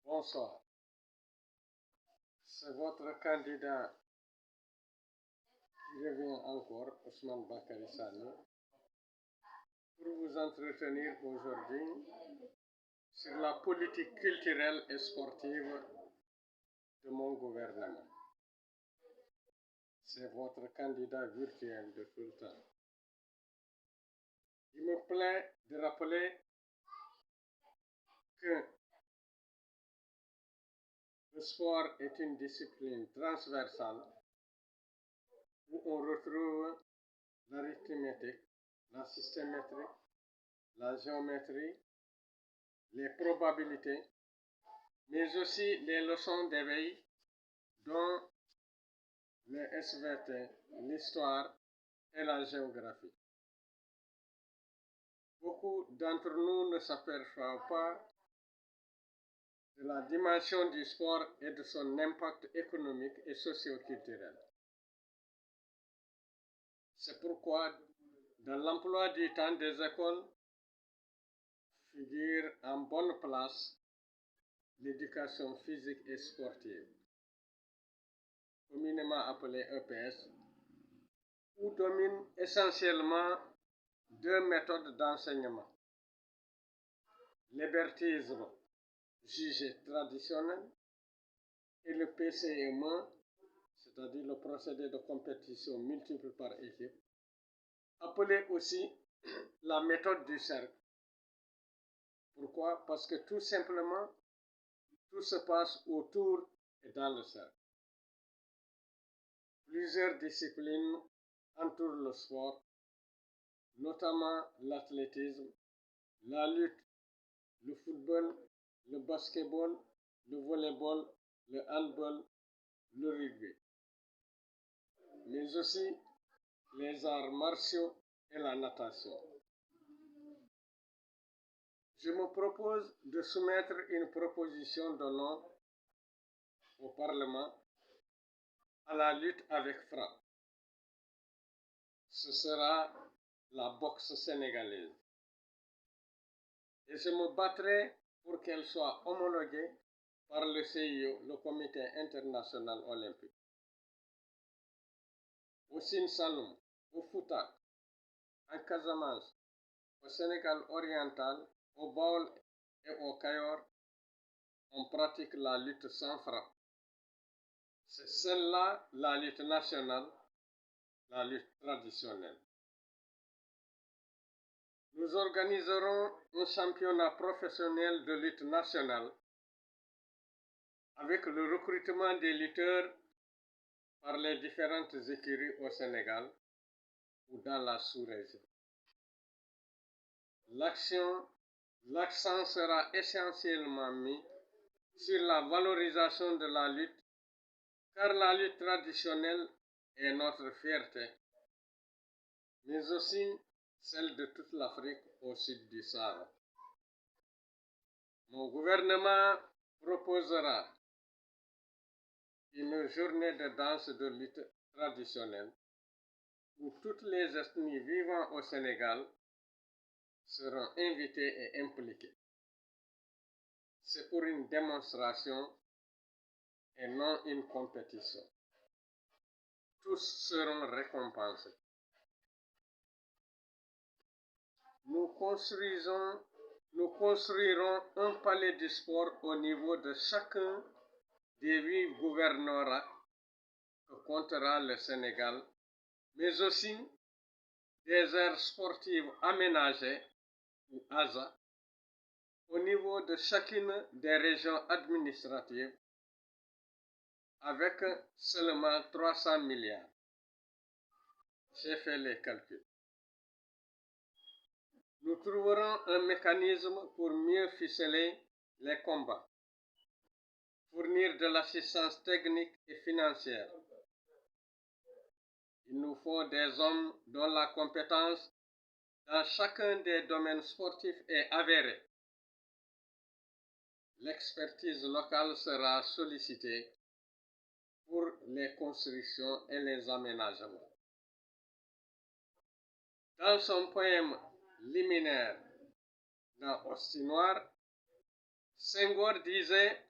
Bonsoir. C'est votre candidat qui revient encore, Ousmane Bakary Sani, pour vous entretenir aujourd'hui sur la politique culturelle et sportive de mon gouvernement. C'est votre candidat virtuel de tout le temps. Il me plaît de rappeler que le sport est une discipline transversale où on retrouve l'arithmétique, la systémétrie, la géométrie, les probabilités, mais aussi les leçons d'éveil dont le SVT, l'histoire et la géographie. Beaucoup d'entre nous ne s'aperçoivent pas de la dimension du sport et de son impact économique et socio-culturel. C'est pourquoi, dans l'emploi du temps des écoles, figure en bonne place l'éducation physique et sportive, communément appelée EPS, où dominent essentiellement deux méthodes d'enseignement. L'hébertisme jugé traditionnel et le PCME, c'est-à-dire le procédé de compétition multiple par équipe, appelé aussi la méthode du cercle. Pourquoi? Parce que tout simplement, tout se passe autour et dans le cercle. Plusieurs disciplines entourent le sport, notamment l'athlétisme, la lutte, le football, le basketball, le volleyball, le handball, le rugby, mais aussi les arts martiaux et la natation. Je me propose de soumettre une proposition de loi au Parlement à la lutte avec frappe. Ce sera la boxe sénégalaise. Et je me battrai pour qu'elle soit homologuée par le CIO, le Comité international olympique. Au Sine Saloum, au Fouta, en Casamance, au Sénégal oriental, au Baol et au Cayor, on pratique la lutte sans frappe. C'est celle-là la lutte nationale, la lutte traditionnelle. Nous organiserons un championnat professionnel de lutte nationale avec le recrutement des lutteurs par les différentes écuries au Sénégal ou dans la sous-région. L'accent sera essentiellement mis sur la valorisation de la lutte, car la lutte traditionnelle est notre fierté, mais aussi celle de toute l'Afrique au sud du Sahara. Mon gouvernement proposera une journée de danse de lutte traditionnelle où toutes les ethnies vivant au Sénégal seront invitées et impliquées. C'est pour une démonstration et non une compétition. Tous seront récompensés. Nous construirons un palais du sport au niveau de chacun des 8 gouvernorats que comptera le Sénégal, mais aussi des aires sportives aménagées, ou ASA, au niveau de chacune des régions administratives, avec seulement 300 milliards. J'ai fait les calculs. Nous trouverons un mécanisme pour mieux ficeler les combats, fournir de l'assistance technique et financière. Il nous faut des hommes dont la compétence dans chacun des domaines sportifs est avérée. L'expertise locale sera sollicitée pour les constructions et les aménagements. Dans son poème liminaire dans Hostinoir, Senghor disait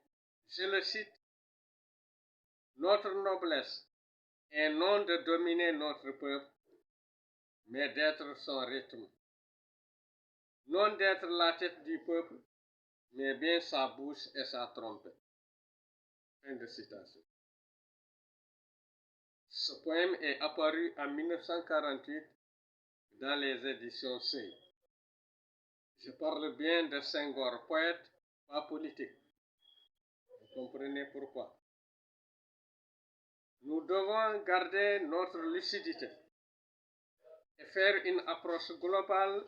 Je le cite, notre noblesse est non de dominer notre peuple, mais d'être son rythme. Non d'être la tête du peuple, mais bien sa bouche et sa trompette. Fin de citation. Ce poème est apparu en 1948 dans les éditions Seuil. Je parle bien de Senghor, poète, pas politique. Vous comprenez pourquoi. Nous devons garder notre lucidité et faire une approche globale